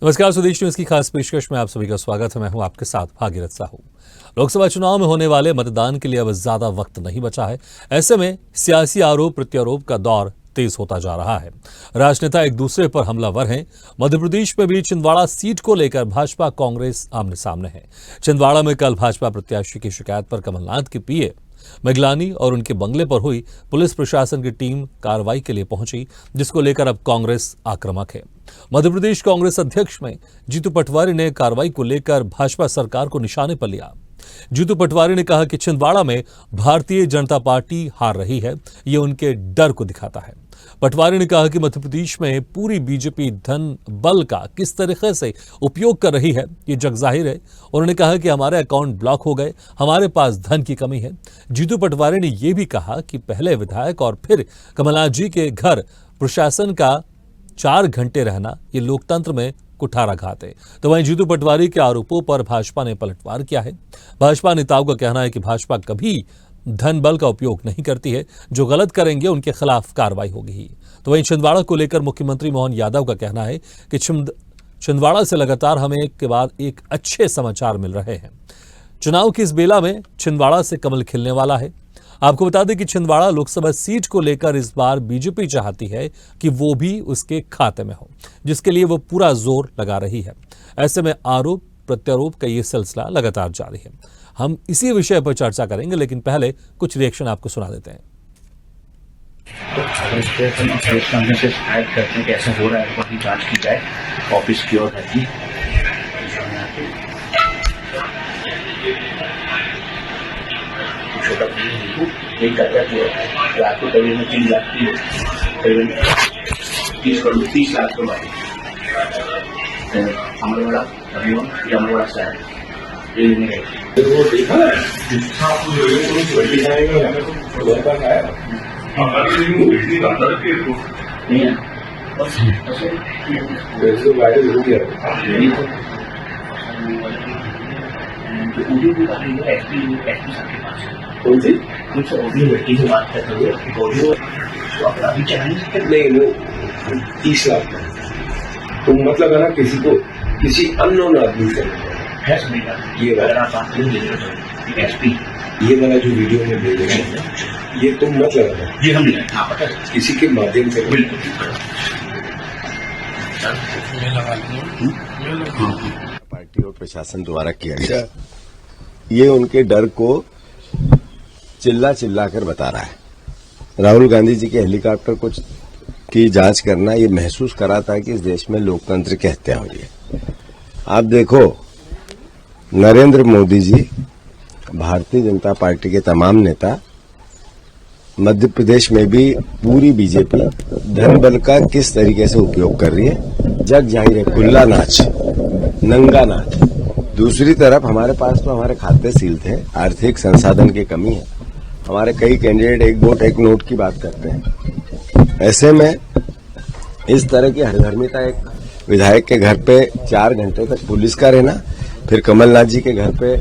नमस्कार, स्वदेश न्यूज की खास पेशकश में आप सभी का स्वागत है। मैं हूं आपके साथ भागीरथ साहू। लोकसभा चुनाव में होने वाले मतदान के लिए अब ज्यादा वक्त नहीं बचा है। ऐसे में सियासी आरोप प्रत्यारोप का दौर तेज होता जा रहा है। राजनेता एक दूसरे पर हमलावर हैं। मध्य प्रदेश में भी छिंदवाड़ा सीट को लेकर भाजपा कांग्रेस आमने सामने है। छिंदवाड़ा में कल भाजपा प्रत्याशी की शिकायत पर कमलनाथ के पीए मेघलानी और उनके बंगले पर हुई पुलिस प्रशासन की टीम कार्रवाई के लिए पहुंची, जिसको लेकर अब कांग्रेस आक्रामक है। मध्य प्रदेश कांग्रेस अध्यक्ष में जीतू पटवारी ने कार्रवाई को लेकर भाजपा सरकार को निशाने पर लिया। जीतू पटवारी ने कहा कि छिंदवाड़ा में भारतीय जनता पार्टी हार रही है, ये उनके डर को दिखाता है। पटवारी ने कहा कि मध्य प्रदेश में पूरी बीजेपी धन बल का किस तरीके से उपयोग कर रही है, ये जग जाहिर है। उन्होंने कहा कि हमारे अकाउंट ब्लॉक हो गए, हमारे पास धन की कमी है। जीतू पटवारी ने यह भी कहा कि पहले विधायक और फिर कमलनाथ जी के घर प्रशासन का 4 घंटे रहना, ये लोकतंत्र में कुठाराघात है। तो वहीं जीतू पटवारी के आरोपों पर भाजपा ने पलटवार किया है। भाजपा नेताओं का कहना है कि भाजपा कभी धन बल का उपयोग नहीं करती है, जो गलत करेंगे उनके खिलाफ कार्रवाई होगी ही। तो वहीं छिंदवाड़ा को लेकर मुख्यमंत्री मोहन यादव का कहना है कि छिंदवाड़ा से लगातार हमें एक के बाद एक अच्छे समाचार मिल रहे हैं। चुनाव की इस बेला में छिंदवाड़ा से कमल खिलने वाला है। आपको बता दें कि छिंदवाड़ा लोकसभा सीट को लेकर इस बार बीजेपी चाहती है कि वो भी उसके खाते में हो, जिसके लिए वो पूरा जोर लगा रही है। ऐसे में आरोप प्रत्यारोप का ये सिलसिला लगातार जारी है। हम इसी विषय पर चर्चा करेंगे, लेकिन पहले कुछ रिएक्शन आपको सुना देते हैं। तो से शिकायत करते हैं कि ऐसा हो रहा है, वही जांच की जाए। ऑफिस की ओर है छोटा एक कर्जा की रात को करीबन 3 लाख की करीबन 30 लाख को मारी अमरवाड़ा अभिवन या अमरवाड़ा शहर वो देखा नहीं है वायरल हो गया। कौन सी कुछ ऑडियो बेटी से बात करते हुए ऑडियो अपराधी चैनल नहीं, वो 30 लाख तो मतलब है ना, किसी को किसी अननोन आदमी से ये वाला एसपी ये वाला जो वीडियो में भेजे हैं, ये तुम मत लगाना, ये हम नहीं, हाँ पता है, किसी के माध्यम से बिल्कुल पार्टी और प्रशासन द्वारा किया गया, ये उनके डर को चिल्ला चिल्ला कर बता रहा है। राहुल गांधी जी के हेलीकॉप्टर की जांच करना ये महसूस कराता है कि इस देश में लोकतंत्र की हत्या हो रही है। आप देखो, नरेंद्र मोदी जी, भारतीय जनता पार्टी के तमाम नेता, मध्य प्रदेश में भी पूरी बीजेपी धन बल का किस तरीके से उपयोग कर रही है, जग जाहिर है। खुला नाच, नंगा नाच। दूसरी तरफ हमारे पास तो हमारे खाते सील थे, आर्थिक संसाधन की कमी है। हमारे कई कैंडिडेट एक वोट एक नोट की बात करते हैं। ऐसे में इस तरह की हरधर्मिता, एक विधायक के घर पे 4 घंटे तक पुलिस का रहना, फिर कमलनाथ जी के घर पे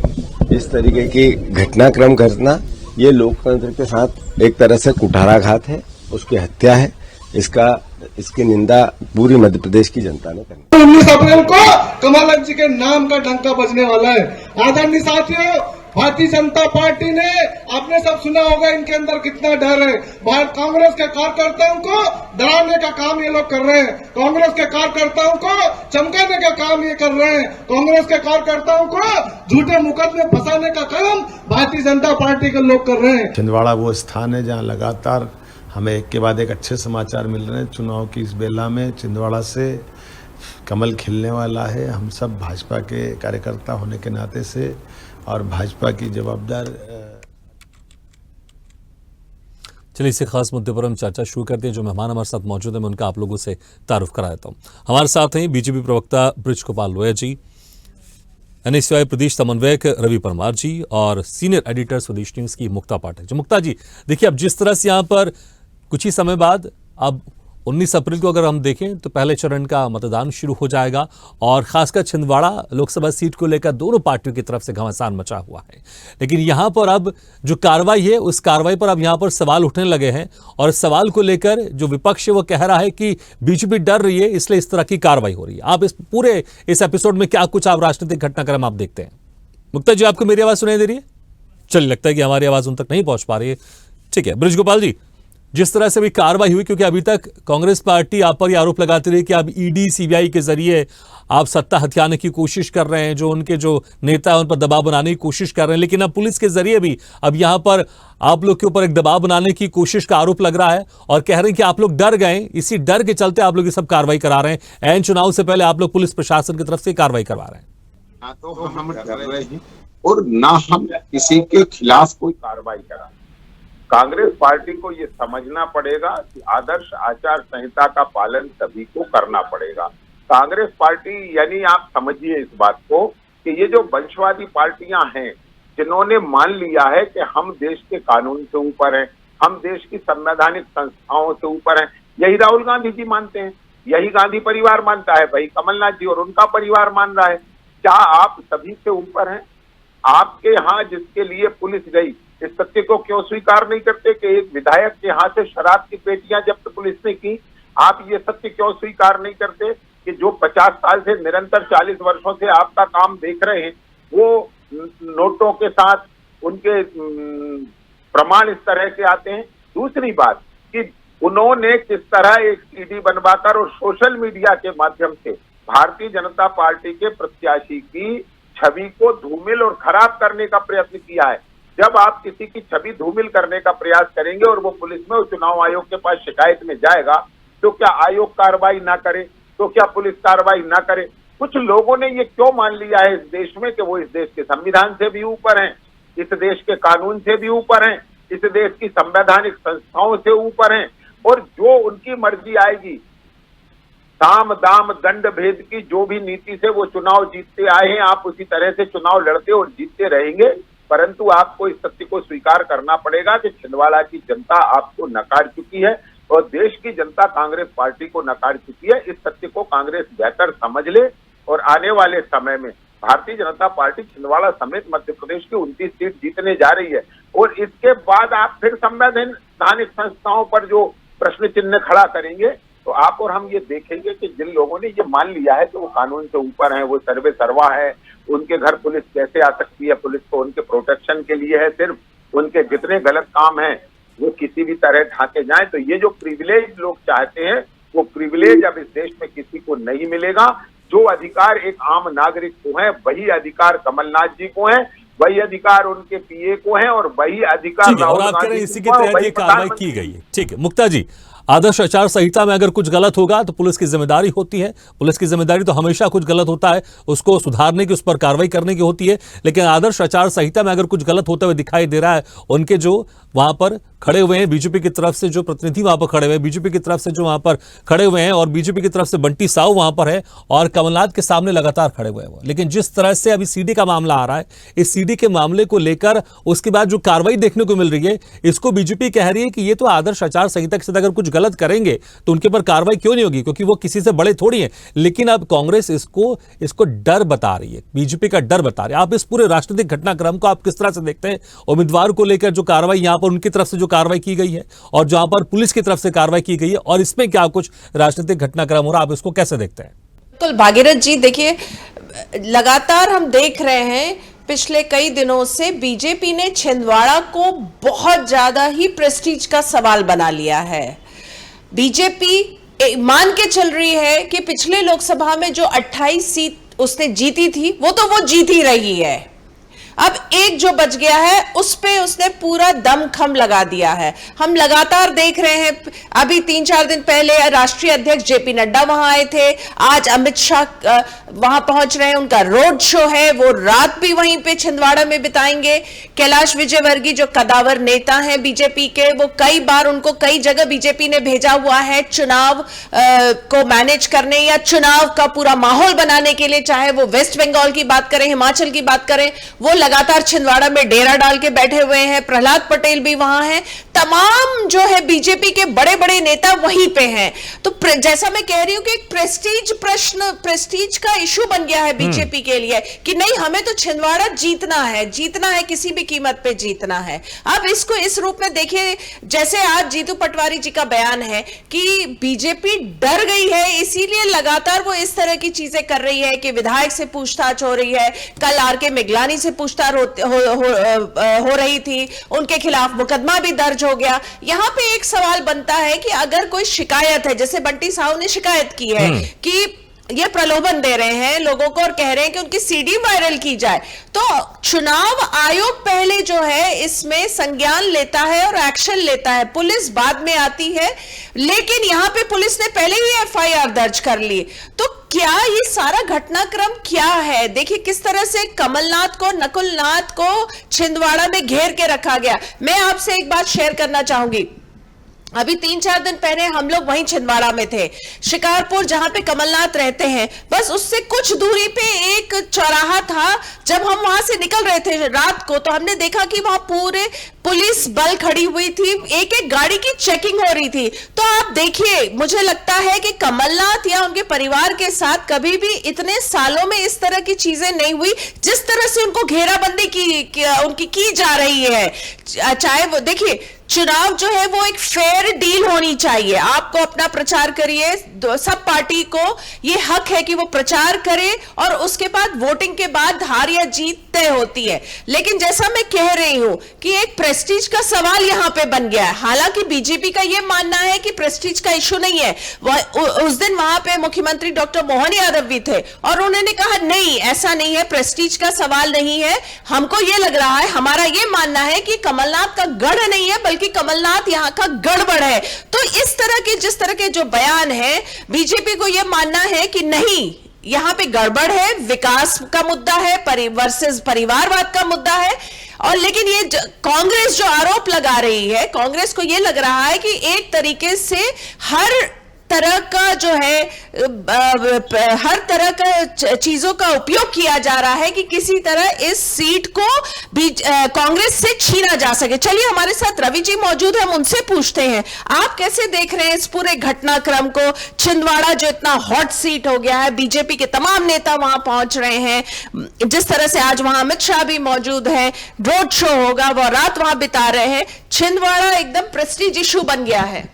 इस तरीके की घटनाक्रम करना, ये लोकतंत्र के साथ एक तरह से कुठाराघात है, उसकी हत्या है। इसकी निंदा पूरी मध्य प्रदेश की जनता ने करनी। 19 अप्रैल को कमलनाथ जी के नाम का डंका बजने वाला है। आदरणीय साथियों, भारतीय जनता पार्टी ने आपने सब सुना होगा इनके अंदर कितना डर है। कांग्रेस के कार्यकर्ताओं को डराने का काम ये लोग कर रहे हैं, कांग्रेस के कार्यकर्ताओं को चमकाने का काम ये कर रहे हैं, कांग्रेस के कार्यकर्ताओं को झूठे मुकदमे फंसाने का काम भारतीय जनता पार्टी के लोग कर रहे हैं। छिंदवाड़ा वो स्थान है जहां लगातार हमें एक के बाद एक अच्छे समाचार मिल रहे हैं। चुनाव की इस बेला में छिंदवाड़ा से कमल खिलने वाला है। हम सब भाजपा के कार्यकर्ता होने के नाते से और भाजपा की जवाबदार। चलिए, इसी खास मुद्दे पर हम चर्चा शुरू करते हैं। जो मेहमान हमारे साथ मौजूद हैं, मैं उनका आप लोगों से तारुफ करा देता हूँ। हमारे साथ हैं बीजेपी प्रवक्ता बृज गोपाल लोया जी, एनएसयूआई प्रदेश समन्वयक रवि परमार जी और सीनियर एडिटर स्वदेश न्यूज की मुक्ता पाठक जी। मुक्ता जी, देखिए, अब जिस तरह से यहाँ पर कुछ ही समय बाद अब 19 अप्रैल को अगर हम देखें तो पहले चरण का मतदान शुरू हो जाएगा और खासकर छिंदवाड़ा लोकसभा सीट को लेकर दोनों पार्टियों की तरफ से घमासान मचा हुआ है। लेकिन यहां पर अब जो कार्रवाई है उस कार्रवाई पर अब यहां पर सवाल उठने लगे हैं और इस सवाल को लेकर जो विपक्ष है वो कह रहा है कि बीजेपी डर रही है, इसलिए इस तरह की कार्रवाई हो रही है। आप इस एपिसोड में क्या कुछ आप राजनीतिक घटनाक्रम आप देखते हैं? मुक्ता जी, आपको मेरी आवाज सुनाई दे रही है? चलिए, लगता है कि हमारी आवाज उन तक नहीं पहुंच पा रही है। ठीक है बृज गोपाल जी, जिस तरह से भी कार्रवाई हुई, क्योंकि अभी तक कांग्रेस पार्टी आप पर यह आरोप लगाती रही कि आप ईडी सीबीआई के जरिए आप सत्ता हथियाने की कोशिश कर रहे हैं, जो उनके जो नेता है उन पर दबाव बनाने की कोशिश कर रहे हैं, लेकिन अब पुलिस के जरिए भी अब यहां पर आप लोग के ऊपर एक दबाव बनाने की कोशिश का आरोप लग रहा है और कह रहे हैं कि आप लोग डर गए, इसी डर के चलते आप लोग ये सब कार्रवाई करा रहे हैं। ऐन चुनाव से पहले आप लोग पुलिस प्रशासन की तरफ से कार्रवाई करवा रहे हैं। ना तो हम डर रहे हैं और ना हम किसी के खिलाफ कोई कार्रवाई करा। कांग्रेस पार्टी को ये समझना पड़ेगा कि आदर्श आचार संहिता का पालन सभी को करना पड़ेगा। कांग्रेस पार्टी, यानी आप समझिए इस बात को कि ये जो वंशवादी पार्टियां हैं जिन्होंने मान लिया है कि हम देश के कानून से ऊपर हैं, हम देश की संवैधानिक संस्थाओं से ऊपर हैं, यही राहुल गांधी जी मानते हैं, यही गांधी परिवार मानता है, भाई कमलनाथ जी और उनका परिवार मान रहा है। क्या आप सभी से ऊपर हैं? आपके यहाँ जिसके लिए पुलिस गई, इस सत्य को क्यों स्वीकार नहीं करते कि एक विधायक के हाथ से शराब की पेटियां जब्त पुलिस ने की? आप ये सत्य क्यों स्वीकार नहीं करते कि जो 50 साल से निरंतर 40 वर्षों से आपका काम देख रहे हैं वो नोटों के साथ उनके प्रमाण इस तरह के आते हैं? दूसरी बात कि उन्होंने किस तरह एक सीडी बनवाकर और सोशल मीडिया के माध्यम से भारतीय जनता पार्टी के प्रत्याशी की छवि को धूमिल और खराब करने का प्रयत्न किया है। जब आप किसी की छवि धूमिल करने का प्रयास करेंगे और वो पुलिस में और चुनाव आयोग के पास शिकायत में जाएगा, तो क्या आयोग कार्रवाई ना करे? तो क्या पुलिस कार्रवाई ना करे? कुछ लोगों ने ये क्यों मान लिया है इस देश में कि वो इस देश के संविधान से भी ऊपर हैं, इस देश के कानून से भी ऊपर हैं, इस देश की संवैधानिक संस्थाओं से ऊपर हैं, और जो उनकी मर्जी आएगी, साम दाम दंड भेद की जो भी नीति से वो चुनाव जीतते आए हैं, आप उसी तरह से चुनाव लड़ते और जीतते रहेंगे। परंतु आपको इस सत्य को स्वीकार करना पड़ेगा कि छिंदवाड़ा की जनता आपको नकार चुकी है और देश की जनता कांग्रेस पार्टी को नकार चुकी है। इस सत्य को कांग्रेस बेहतर समझ ले और आने वाले समय में भारतीय जनता पार्टी छिंदवाड़ा समेत मध्य प्रदेश की 29 सीट जीतने जा रही है। और इसके बाद आप फिर संवैधानिक संस्थाओं पर जो प्रश्न चिन्ह खड़ा करेंगे, तो आप और हम ये देखेंगे कि जिन लोगों ने ये मान लिया है कि वो कानून से ऊपर है, वो सर्वे सर्वा है, उनके घर पुलिस कैसे आ सकती है, पुलिस को उनके प्रोटेक्शन के लिए है, सिर्फ उनके जितने गलत काम हैं वो किसी भी तरह ढांके जाएं, तो ये जो प्रिविलेज लोग चाहते हैं वो प्रिविलेज अब इस देश में किसी को नहीं मिलेगा। जो अधिकार एक आम नागरिक को है वही अधिकार कमलनाथ जी को है, वही अधिकार उनके पीए को है और वही अधिकार राहुल गांधी इसी के तहत ये कार्रवाई की गई है। ठीक है मुक्ता जी, आदर्श आचार संहिता में अगर कुछ गलत होगा तो पुलिस की जिम्मेदारी होती है। पुलिस की जिम्मेदारी तो हमेशा कुछ गलत होता है उसको सुधारने की, उस पर कार्रवाई करने की होती है। लेकिन आदर्श आचार संहिता में अगर कुछ गलत होता हुआ दिखाई दे रहा है, उनके जो वहां पर खड़े हुए हैं बीजेपी की तरफ से, जो प्रतिनिधि वहां पर खड़े हुए हैं बीजेपी की तरफ से, जो वहां पर खड़े हुए हैं, और बीजेपी की तरफ से बंटी साहू वहां पर है और कमलनाथ के सामने लगातार खड़े हुए हैं। लेकिन जिस तरह से अभी सीडी का मामला आ रहा है, इस सीडी के मामले को लेकर उसके बाद जो कार्रवाई देखने को मिल रही है, इसको बीजेपी कह रही है कि ये तो आदर्श आचार संहिता के साथ अगर कुछ गलत करेंगे तो उनके पर कार्रवाई क्यों नहीं होगी, क्योंकि वो किसी से बड़े थोड़ी हैं। लेकिन अब कांग्रेस इसको डर बता रही है, बीजेपी का डर बता रही है। आप इस पूरे राजनीतिक घटनाक्रम को आप किस तरह से देखते हैं? उम्मीदवार को लेकर जो कार्रवाई यहां पर उनकी तरफ से जो कार्रवाई की गई है और जहां पर पुलिस की तरफ से कार्रवाई की गई है, और इसमें क्या कुछ राजनीतिक घटनाक्रम हो रहा है, आप इसको कैसे देखते हैं? बिल्कुल भागीरथ जी, देखिए लगातार हम देख रहे हैं पिछले कई दिनों से बीजेपी ने छिंदवाड़ा को बहुत ज्यादा ही प्रेस्टीज का सवाल बना लिया है। बीजेपी मान के चल रही है कि पिछले लोकसभा में जो 28 सीट उसने जीती थी वो जीत ही रही है। अब एक जो बच गया है उस पे उसने पूरा दमखम लगा दिया है। हम लगातार देख रहे हैं, अभी 3-4 दिन पहले राष्ट्रीय अध्यक्ष जेपी नड्डा वहां आए थे, आज अमित शाह वहां पहुंच रहे हैं, उनका रोड शो है, वो रात भी वहीं पे छिंदवाड़ा में बिताएंगे। कैलाश विजयवर्गीय जो कदावर नेता हैं बीजेपी के, वो कई बार उनको कई जगह बीजेपी ने भेजा हुआ है चुनाव को मैनेज करने या चुनाव का पूरा माहौल बनाने के लिए, चाहे वो वेस्ट बंगाल की बात करें, हिमाचल की बात करें, वो लगातार छिंदवाड़ा में डेरा डाल के बैठे हुए हैं, प्रहलाद पटेल भी वहां हैं, तमाम जो है बीजेपी के बड़े बड़े नेता वहीं पे हैं। तो जैसा मैं कह रही हूं कि एक प्रेस्टीज का इशू बन गया है बीजेपी के लिए कि नहीं, हमें तो छिंदवाड़ा जीतना है, किसी भी कीमत पे जीतना है। अब इसको इस रूप में देखिए, जैसे आज जीतू पटवारी जी का बयान है कि बीजेपी डर गई है, इसीलिए लगातार वो इस तरह की चीजें कर रही है कि विधायक से पूछताछ हो रही है, कल आरके मिगलानी से पूछताछ हो रही थी, उनके खिलाफ मुकदमा भी दर्ज हो गया। यहां पे एक सवाल बनता है कि अगर कोई शिकायत है, जैसे बंटी साहू ने शिकायत की है कि ये प्रलोभन दे रहे हैं लोगों को और कह रहे हैं कि उनकी सीडी वायरल की जाए, तो चुनाव आयोग पहले जो है इसमें संज्ञान लेता है और एक्शन लेता है, पुलिस बाद में आती है। लेकिन यहां पे पुलिस ने पहले ही एफआईआर दर्ज कर ली। तो क्या ये सारा घटनाक्रम क्या है? देखिए किस तरह से कमलनाथ को, नकुलनाथ को छिंदवाड़ा में घेर के रखा गया। मैं आपसे एक बात शेयर करना चाहूंगी, अभी 3-4 दिन पहले हम लोग वहीं छिंदवाड़ा में थे, शिकारपुर जहां पे कमलनाथ रहते हैं, बस उससे कुछ दूरी पे एक चौराहा था। जब हम वहां से निकल रहे थे रात को, तो हमने देखा कि वहां पूरे पुलिस बल खड़ी हुई थी, एक एक गाड़ी की चेकिंग हो रही थी। तो आप देखिए, मुझे लगता है कि कमलनाथ या उनके परिवार के साथ कभी भी इतने सालों में इस तरह की चीजें नहीं हुई जिस तरह से उनको घेराबंदी उनकी की जा रही है। चाहे वो देखिए, चुनाव जो है वो एक फेयर डील होनी चाहिए। आपको अपना प्रचार करिए, सब पार्टी को ये हक है कि वो प्रचार करे और उसके बाद वोटिंग के बाद हार या जीत तय होती है। लेकिन जैसा मैं कह रही हूं कि एक प्रेस्टीज का सवाल यहां पे बन गया है। हालांकि बीजेपी का ये मानना है कि प्रेस्टीज का इशू नहीं है। उस दिन वहां पे मुख्यमंत्री डॉक्टर मोहन यादव भी थे और उन्होंने कहा नहीं, ऐसा नहीं है, प्रेस्टीज का सवाल नहीं है। हमको ये लग रहा है, हमारा ये मानना है कि कमलनाथ का गढ़ नहीं है बल्कि कमलनाथ यहां का गड़बड़ है। तो इस तरह के जिस तरह के जो बयान है, बीजेपी को यह मानना है कि नहीं, यहां पे गड़बड़ है, विकास का मुद्दा है वर्सेस परिवारवाद का मुद्दा है। और लेकिन ये कांग्रेस जो आरोप लगा रही है, कांग्रेस को यह लग रहा है कि एक तरीके से हर तरह का जो है, हर तरह का चीजों का उपयोग किया जा रहा है कि किसी तरह इस सीट को भी कांग्रेस से छीना जा सके। चलिए, हमारे साथ रवि जी मौजूद है, हम उनसे पूछते हैं आप कैसे देख रहे हैं इस पूरे घटनाक्रम को। छिंदवाड़ा जो इतना हॉट सीट हो गया है, बीजेपी के तमाम नेता वहां पहुंच रहे हैं, जिस तरह से आज वहां अमित शाह भी मौजूद है, रोड शो होगा, वो रात वहां बिता रहे हैं, छिंदवाड़ा एकदम प्रेस्टीज इशू बन गया है।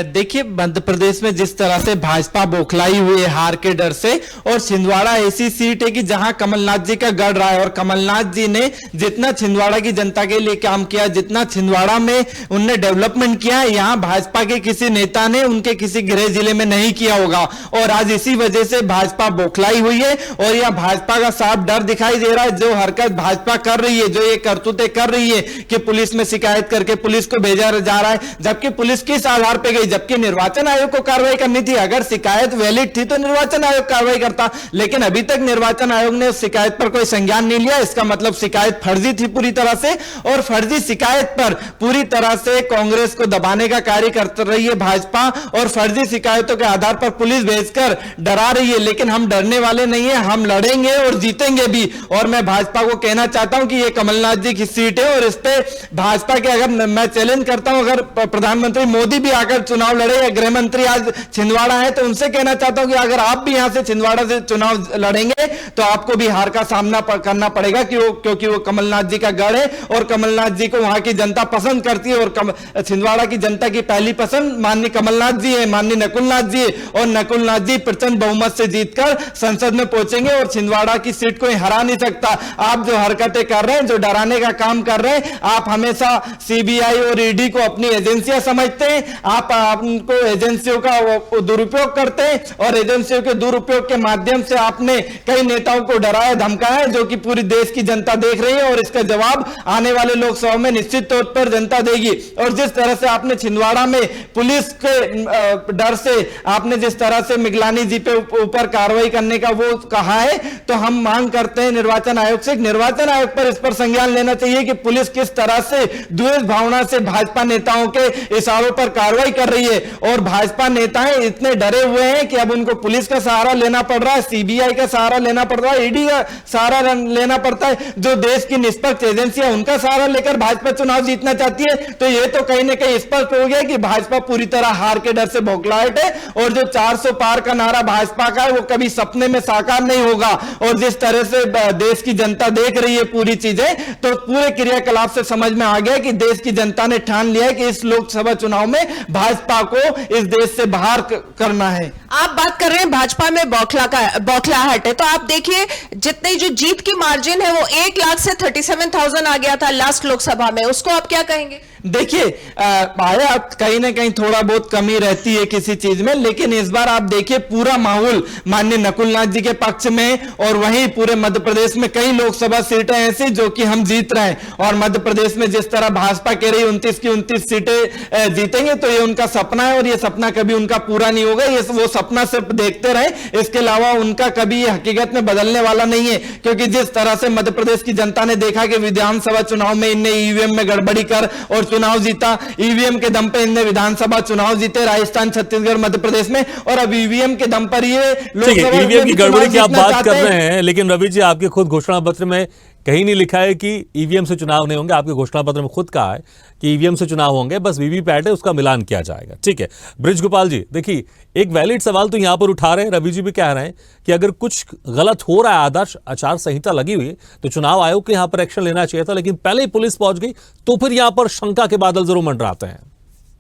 देखिए, मध्य प्रदेश में जिस तरह से भाजपा बौखलाई हुई है हार के डर से, और छिंदवाड़ा ऐसी सीट है कि जहां कमलनाथ जी का गढ़ रहा है, और कमलनाथ जी ने जितना छिंदवाड़ा की जनता के लिए काम किया, जितना छिंदवाड़ा में उनने डेवलपमेंट किया है, यहां भाजपा के किसी नेता ने उनके किसी गृह जिले में नहीं किया होगा। और आज इसी वजह से भाजपा बौखलाई हुई है और यह भाजपा का साफ डर दिखाई दे रहा है। जो हरकत भाजपा कर रही है, जो ये करतूतें कर रही है कि पुलिस में शिकायत करके पुलिस को भेजा जा रहा है, जबकि पुलिस किस आधार पर गई, जबकि निर्वाचन आयोग को कार्रवाई करनी थी। अगर शिकायत वैलिड थी तो निर्वाचन आयोग कार्रवाई करता, लेकिन अभी तक निर्वाचन आयोग ने उस शिकायत पर कोई संज्ञान नहीं लिया। इसका मतलब शिकायत फर्जी थी पूरी तरह से, और फर्जी शिकायत पर पूरी तरह से कांग्रेस को दबाने का कार्य कर रही है भाजपा, और फर्जी शिकायतों के आधार पर पुलिस भेजकर डरा रही है। लेकिन हम डरने वाले नहीं है, हम लड़ेंगे और जीतेंगे भी। और मैं भाजपा को कहना चाहता हूं कि यह कमलनाथ जी की सीट है और इस पे भाजपा के, अगर मैं चैलेंज करता हूं, अगर प्रधानमंत्री मोदी भी आकर चुनाव लड़े या गृह मंत्री आज छिंदवाड़ा है, तो उनसे कहना चाहता हूं कि अगर आप भी यहां से छिंदवाड़ा से चुनाव लड़ेंगे तो आपको भी हार का सामना करना पड़ेगा, क्योंकि वो कमलनाथ जी का गढ़ है और कमलनाथ जी को वहां की जनता पसंद करती है। और छिंदवाड़ा की जनता की पहली पसंद माननीय कमलनाथ जी है, माननीय नकुलनाथ जी है, और नकुलनाथ जी प्रचंड बहुमत से जीतकर संसद में पहुंचेंगे और छिंदवाड़ा की सीट को हरा नहीं सकता। आप जो हरकतें कर रहे हैं, जो डराने का काम कर रहे हैं, आप हमेशा सीबीआई और ईडी को अपनी एजेंसियां समझते हैं, आप उनको एजेंसियों का दुरुपयोग करते हैं, और एजेंसियों के दुरुपयोग के माध्यम से आपने कई नेताओं को डराया धमकाया, जो कि पूरी देश की जनता देख रही है, और इसका जवाब आने वाले लोकसभा में निश्चित तौर पर जनता देगी। और जिस तरह से आपने छिंदवाड़ा में पुलिस के डर से आपने जिस तरह से मिगलानी जी पे ऊपर कार्रवाई करने का वो कहा है, तो हम मांग करते हैं निर्वाचन आयोग से, निर्वाचन आयोग पर इस पर संज्ञान लेना चाहिए कि पुलिस किस तरह से द्वेष भावना से भाजपा नेताओं के इशारों पर कार्रवाई कर रही है और भाजपा नेताएं इतने डरे हुए हैं कि अब उनको पुलिस का सहारा लेना पड़ रहा है, सीबीआई का सहारा लेना पड़ रहा है, ईडी का सहारा लेना पड़ता है, जो देश की निष्पक्ष एजेंसियां उनका सहारा लेकर भाजपा चुनाव जीतना चाहती है। तो ये तो कहीं ना कहीं स्पष्ट हो गया कि भाजपा पूरी तरह हार के डर से बौखलाहट है और जो 400 पार का नारा भाजपा का है वो कभी सपने में साकार नहीं होगा। और जिस तरह से देश की जनता देख रही है पूरी चीजें, तो पूरे क्रियाकलाप से समझ में आ गया कि देश की जनता ने ठान लिया है कि इस लोकसभा चुनाव में भाजपा को इस देश से बाहर करना है। आप बात कर रहे हैं भाजपा में बौखलाहट है, तो आप देखिए जितनी जो जीत की मार्जिन है वो 1 लाख से 37,000 आ गया था लास्ट लोकसभा में, उसको आप क्या कहेंगे? देखिए आया कहीं ना कहीं थोड़ा बहुत कमी रहती है किसी चीज में, लेकिन इस बार आप देखिए पूरा माहौल माननीय नकुलनाथ जी के पक्ष में और वहीं पूरे मध्य प्रदेश में कई लोकसभा सीटें ऐसी जो कि हम जीत रहे हैं। और मध्य प्रदेश में जिस तरह भाजपा कह रही 29 की 29 सीटें जीतेंगे, तो ये उनका सपना है और ये सपना कभी उनका पूरा नहीं होगा। ये वो सपना सिर्फ देखते रहे, इसके अलावा उनका कभी हकीकत में बदलने वाला नहीं है। क्योंकि जिस तरह से मध्य प्रदेश की जनता ने देखा कि विधानसभा चुनाव में इनने ईवीएम में गड़बड़ी कर और चुनाव जीता, ईवीएम के दम पे इनने विधानसभा चुनाव जीते राजस्थान, छत्तीसगढ़, मध्य प्रदेश में, और अब ईवीएम के दम पर ये लोकसभा ईवीएम की गड़बड़ी की आप बात कर रहे हैं, लेकिन रवि जी आपके खुद घोषणा पत्र में कहीं नहीं लिखा है कि ईवीएम से चुनाव नहीं होंगे। आपके घोषणा पत्र में खुद कहा है कि ईवीएम से चुनाव होंगे, बस वीवीपैट है उसका मिलान किया जाएगा। ठीक है ब्रिज गोपाल जी, देखिए एक वैलिड सवाल तो यहां पर उठा रहे हैं, रवि जी भी कह रहे हैं कि अगर कुछ गलत हो रहा है, आदर्श आचार संहिता लगी हुई है, तो चुनाव आयोग को यहां पर एक्शन लेना चाहिए था, लेकिन पहले ही पुलिस पहुंच गई, तो फिर यहां पर शंका के बादल जरूर मंडराते हैं।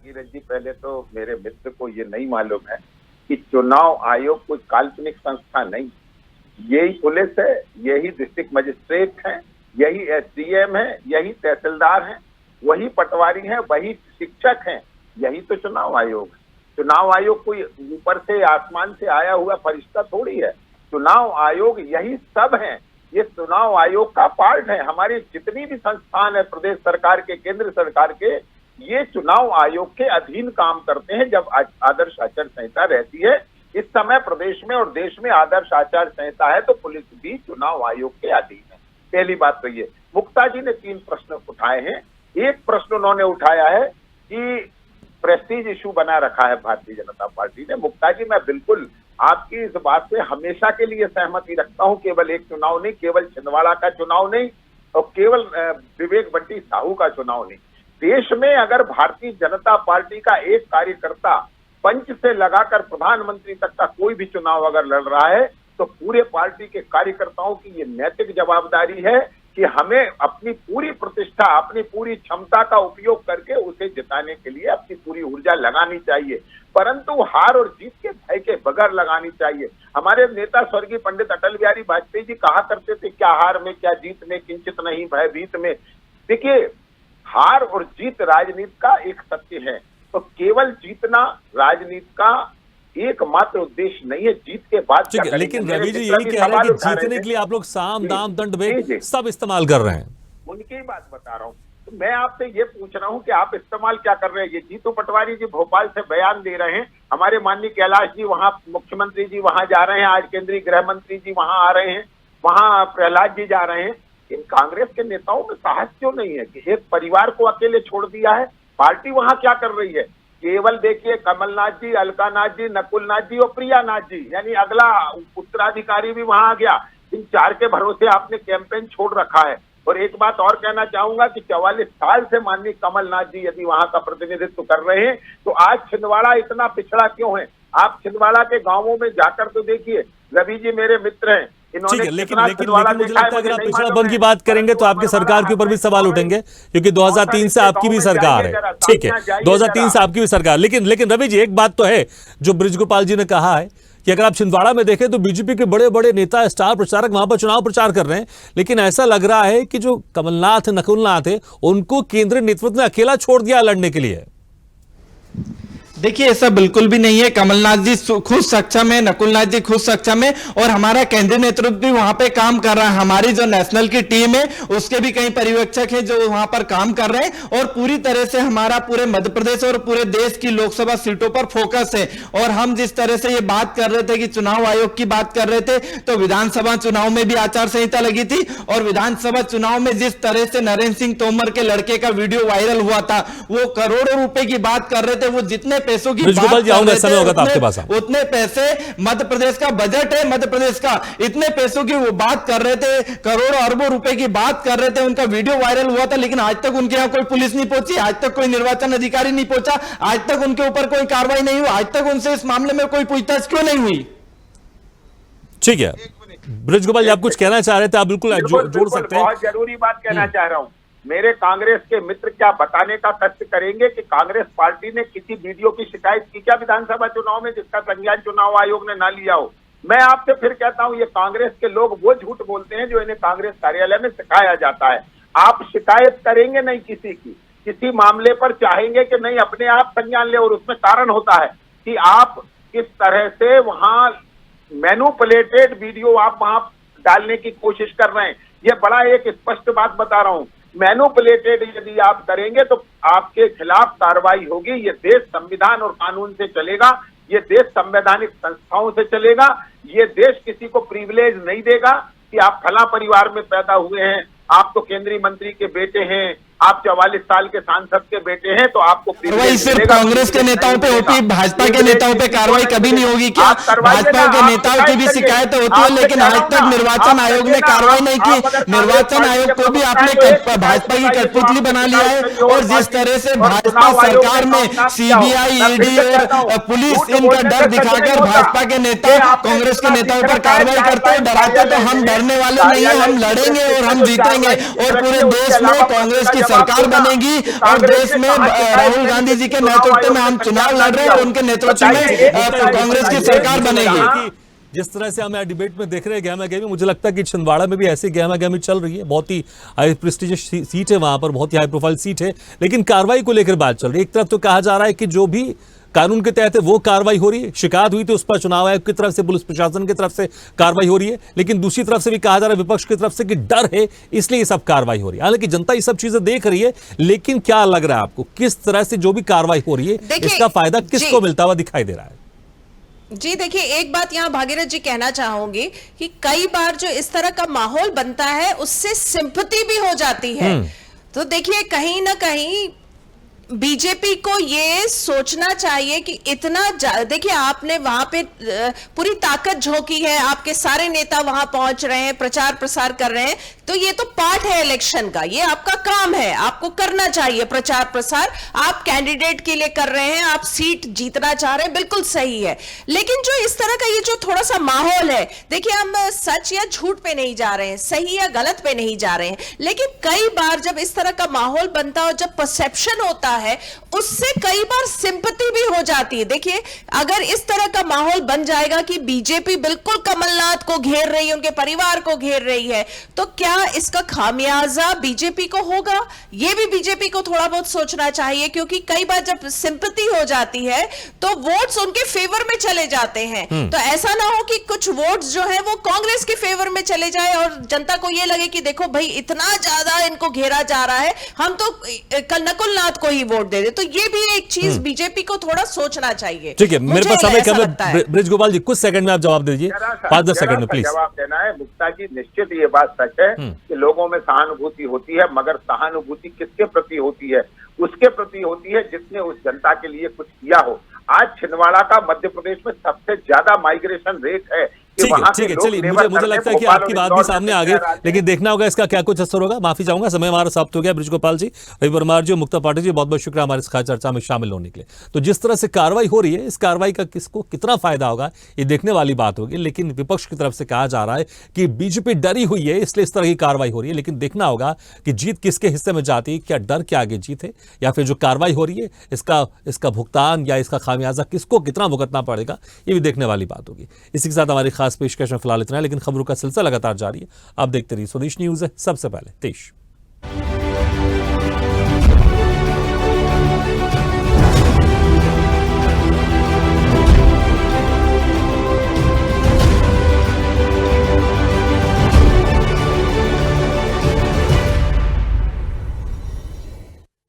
नीरज जी, पहले तो मेरे मित्र को ये नहीं मालूम है कि चुनाव आयोग कोई काल्पनिक संस्था नहीं, यही पुलिस है, यही डिस्ट्रिक्ट मजिस्ट्रेट है, यही एसडीएम है, यही तहसीलदार है, वही पटवारी है, वही शिक्षक हैं, यही तो चुनाव आयोग है। चुनाव आयोग कोई ऊपर से आसमान से आया हुआ फरिश्ता थोड़ी है। चुनाव आयोग यही सब है, ये चुनाव आयोग का पार्ट है। हमारी जितनी भी संस्थान है प्रदेश सरकार के, केंद्र सरकार के, ये चुनाव आयोग के अधीन काम करते हैं जब आदर्श आचार संहिता रहती है। इस समय प्रदेश में और देश में आदर्श आचार संहिता है, तो पुलिस भी चुनाव आयोग के अधीन है। पहली बात तो ये। मुक्ता जी ने 3 प्रश्न उठाए हैं। एक प्रश्न उन्होंने उठाया है कि प्रेस्टीज इशू बना रखा है भारतीय जनता पार्टी ने। मुक्ता जी, मैं बिल्कुल आपकी इस बात से हमेशा के लिए सहमति रखता हूं। केवल एक चुनाव नहीं, केवल छिंदवाड़ा का चुनाव नहीं और केवल विवेक बंटी साहू का चुनाव नहीं। देश में अगर भारतीय जनता पार्टी का एक कार्यकर्ता पंच से लगाकर प्रधानमंत्री तक का कोई भी चुनाव अगर लड़ रहा है, तो पूरे पार्टी के कार्यकर्ताओं की ये नैतिक जवाबदारी है कि हमें अपनी पूरी प्रतिष्ठा, अपनी पूरी क्षमता का उपयोग करके उसे जिताने के लिए अपनी पूरी ऊर्जा लगानी चाहिए, परंतु हार और जीत के भय के बगैर लगानी चाहिए। हमारे नेता स्वर्गीय पंडित अटल बिहारी वाजपेयी जी कहा करते थे, क्या हार में क्या जीत में किंचित नहीं भयभीत में। देखिए, हार और जीत राजनीति का एक सत्य है, तो केवल जीतना राजनीति का एकमात्र उद्देश्य नहीं है। जीत के बाद क्या करेंगे? लेकिन रवि जी यही कह रहे हैं कि जीतने के लिए आप लोग साम दाम दंड भेद सब इस्तेमाल कर रहे हैं। उनकी बात बता रहा हूँ। तो मैं आपसे ये पूछ रहा हूँ कि आप इस्तेमाल क्या कर रहे हैं? ये जीतू पटवारी जी भोपाल से बयान दे रहे हैं, हमारे माननीय कैलाश जी वहाँ, मुख्यमंत्री जी वहाँ जा रहे हैं, आज केंद्रीय गृह मंत्री जी वहाँ आ रहे हैं, वहाँ प्रहलाद जी जा रहे हैं। इन कांग्रेस के नेताओं में साहस क्यों नहीं है कि एक परिवार को अकेले छोड़ दिया है? पार्टी वहाँ क्या कर रही है? केवल देखिए, कमलनाथ जी, अलकानाथ जी, नकुलनाथ जी और प्रियानाथ जी, यानी अगला उत्तराधिकारी भी वहां आ गया। इन 4 के भरोसे आपने कैंपेन छोड़ रखा है। और एक बात और कहना चाहूंगा कि 44 साल से माननीय कमलनाथ जी यदि वहां का प्रतिनिधित्व कर रहे हैं, तो आज छिंदवाड़ा इतना पिछड़ा क्यों है? आप छिंदवाड़ा के गांवों में जाकर तो देखिए। रवि जी मेरे मित्र हैं, ठीक है, लेकिन मुझे लगता है अगर आप पिछड़ापन की बात करेंगे तो आपकी सरकार के ऊपर भी सवाल उठेंगे, क्योंकि 2003 से आपकी भी सरकार है। ठीक है, 2003 से आपकी भी सरकार। लेकिन रवि जी एक बात तो है जो ब्रिज गोपाल जी ने कहा है कि अगर आप छिंदवाड़ा में देखें तो बीजेपी के बड़े बड़े नेता, स्टार प्रचारक वहां पर चुनाव प्रचार कर रहे हैं, लेकिन ऐसा लग रहा है कि जो कमलनाथ, नकुलनाथ है, उनको केंद्रीय नेतृत्व ने अकेला छोड़ दिया लड़ने के लिए। देखिए, ऐसा बिल्कुल भी नहीं है। कमलनाथ जी खुद सक्षम है, नकुलनाथ जी खुद सक्षम है और हमारा केंद्रीय नेतृत्व भी वहां पे काम कर रहा है। हमारी जो नेशनल की टीम है उसके भी कई पर्यवेक्षक हैं जो वहां पर काम कर रहे हैं और पूरी तरह से हमारा पूरे मध्य प्रदेश और पूरे देश की लोकसभा सीटों पर फोकस है। और हम जिस तरह से ये बात कर रहे थे कि चुनाव आयोग की बात कर रहे थे, तो विधानसभा चुनाव में भी आचार संहिता लगी थी और विधानसभा चुनाव में जिस तरह से नरेंद्र सिंह तोमर के लड़के का वीडियो वायरल हुआ था, वो करोड़ों रुपए की बात कर रहे थे, वो जितने पैसों की ब्रिज गोपाल जी, बात कर आऊंगा, रहे समय थे, होगा तो आपके उतने- पास आऊंगा। उतने पैसे मध्य प्रदेश का बजट है, मध्य प्रदेश का इतने पैसों की वो बात कर रहे थे, करोड़ों अरबों रुपए की बात कर रहे थे, उनका वीडियो वायरल हुआ था, लेकिन आज तक उनके यहाँ कोई पुलिस नहीं पहुंची, आज तक कोई निर्वाचन अधिकारी नहीं पहुंचा, आज तक उनके ऊपर कोई कार्रवाई नहीं हुई, आज तक उनसे इस मामले में कोई पूछताछ क्यों नहीं हुई? ठीक है, ब्रिज गोपाल जी, आप कुछ कहना चाह रहे थे, आप बिल्कुल जोड़ सकते हैं। बहुत जरूरी बात कहना चाह रहा हूं। मेरे कांग्रेस के मित्र क्या बताने का कष्ट करेंगे कि कांग्रेस पार्टी ने किसी वीडियो की शिकायत की क्या विधानसभा चुनाव में जिसका संज्ञान चुनाव आयोग ने ना लिया हो? मैं आपसे फिर कहता हूं, ये कांग्रेस के लोग वो झूठ बोलते हैं जो इन्हें कांग्रेस कार्यालय में सिखाया जाता है। आप शिकायत करेंगे नहीं किसी की, किसी मामले पर चाहेंगे कि नहीं अपने आप संज्ञान ले, और उसमें कारण होता है कि आप किस तरह से वहां मैनिपुलेटेड वीडियो आप वहां डालने की कोशिश कर रहे हैं। ये बड़ा एक स्पष्ट बात बता रहा हूं, मैनिपुलेटेड यदि आप करेंगे तो आपके खिलाफ कार्रवाई होगी। ये देश संविधान और कानून से चलेगा, ये देश संवैधानिक संस्थाओं से चलेगा। ये देश किसी को प्रिविलेज नहीं देगा कि आप फला परिवार में पैदा हुए हैं, आप तो केंद्रीय मंत्री के बेटे हैं, आप 44 साल के सांसद के बेटे हैं, तो आपको कार्रवाई सिर्फ कांग्रेस के नेताओं पे होती, भाजपा के नेताओं पे कार्रवाई कभी नहीं होगी क्या? भाजपा के नेताओं की भी शिकायत होती है, लेकिन आज तक निर्वाचन आयोग ने कार्रवाई नहीं की। निर्वाचन आयोग को भी आपने भाजपा की कठपुतली बना लिया है, और जिस तरह से भाजपा सरकार में सीबीआई, ईडी और पुलिस इनका डर दिखाकर भाजपा के नेता कांग्रेस के नेताओं पर कार्रवाई करते हैं, डराते, तो हम डरने वाले नहीं है, हम लड़ेंगे और हम जीतेंगे, और पूरे देश में कांग्रेस की सरकार बनेगी, और देश में राहुल गांधी जी के नेतृत्व में हम चुनाव लड़ रहे हैं, और उनके नेतृत्व में कांग्रेस की सरकार बनेगी। जिस तरह से हम यहाँ डिबेट में देख रहे हैं गहमा गहमी, मुझे लगता है कि छिंदवाड़ा में भी ऐसी गहमा गहमी चल रही है। बहुत ही हाई प्रेस्टिजियस सीट है वहां पर, बहुत ही हाई प्रोफाइल सीट है, लेकिन कार्रवाई को लेकर बात चल रही है। एक तरफ तो कहा जा रहा है कि जो भी कानून के तहत है वो कार्रवाई हो रही है, शिकायत हुई थी उस पर चुनाव आयोग की तरफ से, पुलिस प्रशासन की तरफ से कार्रवाई हो रही है, लेकिन दूसरी तरफ से भी कहा जा रहा है विपक्ष की तरफ से कि डर है इसलिए ये सब कार्रवाई हो रही है। हालांकि जनता ये सब चीजें देख रही है, लेकिन क्या लग रहा है आपको, किस तरह से जो भी कार्रवाई हो रही है इसका फायदा किसको मिलता हुआ दिखाई दे रहा है? जी देखिए, एक बात यहाँ भागीरथ जी कहना चाहूंगी कि कई बार जो इस तरह का माहौल बनता है उससे सिंपैथी भी हो जाती है। तो देखिए, कहीं ना कहीं बीजेपी को ये सोचना चाहिए कि इतना देखिए, आपने वहां पे पूरी ताकत झोंकी है, आपके सारे नेता वहां पहुंच रहे हैं, प्रचार प्रसार कर रहे हैं, तो ये तो पार्ट है इलेक्शन का, ये आपका काम है, आपको करना चाहिए प्रचार प्रसार। आप कैंडिडेट के लिए कर रहे हैं, आप सीट जीतना चाह रहे हैं, बिल्कुल सही है। लेकिन जो इस तरह का ये जो थोड़ा सा माहौल है, देखिए हम सच या झूठ पे नहीं जा रहे हैं, सही या गलत पे नहीं जा रहे हैं, लेकिन कई बार जब इस तरह का माहौल बनता है और जब परसेप्शन होता है, उससे कई बार सिंपैथी भी हो जाती है। देखिए, अगर इस तरह का माहौल बन जाएगा कि बीजेपी बिल्कुल कमलनाथ को घेर रही है, उनके परिवार को घेर रही है, तो क्या इसका खामियाजा बीजेपी को होगा? यह भी बीजेपी को थोड़ा बहुत सोचना चाहिए, क्योंकि कई बार जब सिंपैथी हो जाती है तो वोट्स उनके फेवर में चले जाते हैं। तो ऐसा ना हो कि कुछ वोट्स जो है वो कांग्रेस के फेवर में चले जाए और जनता को यह लगे कि देखो भाई, इतना ज्यादा इनको घेरा जा रहा है, हम तो नकुलनाथ को ही वोट दे दे। तो ये भी एक चीज बीजेपी को थोड़ा सोचना चाहिए। ठीक है, मेरे पास समय कम है। ब्रिज गोपाल जी, कुछ सेकंड में आप जवाब दीजिए, 5-10 सेकंड में प्लीज। जवाब देना है मुक्ता जी, निश्चित ये बात सच है कि लोगों में सहानुभूति होती है, मगर सहानुभूति किसके प्रति होती है? उसके प्रति होती है जिसने उस जनता के लिए कुछ किया हो। आज छिंदवाड़ा का मध्य प्रदेश में सबसे ज्यादा माइग्रेशन रेट है। ठीक है, चलिए, मुझे लगता है कि आपकी बात भी सामने आ गई, लेकिन देखना होगा इसका क्या कुछ असर होगा। माफी चाहूंगा, समय हमारा समाप्त हो गया। ब्रिज गोपाल जी, रवि परमार जी, मुक्ता पाटिल जी, बहुत बहुत शुक्रिया हमारे इस खास चर्चा में शामिल होने के लिए। तो जिस तरह से कार्रवाई हो रही है, इस कार्रवाई का किसको कितना फायदा होगा ये देखने वाली बात होगी, लेकिन विपक्ष की तरफ से कहा जा रहा है कि बीजेपी डरी हुई है इसलिए इस तरह की कार्रवाई हो रही है। लेकिन देखना होगा कि जीत किसके हिस्से में जाती है, क्या डर के आगे जीत है, या फिर जो कार्रवाई हो रही है इसका भुगतान या इसका खामियाजा किसको कितना भुगतना पड़ेगा, ये भी देखने वाली बात होगी। इसी के साथ हमारी खास पेशकश में फिलहाल इतना है, लेकिन खबरों का सिलसिला लगातार जारी है। आप देखते रहिए स्वदेश न्यूज है, सबसे पहले देश।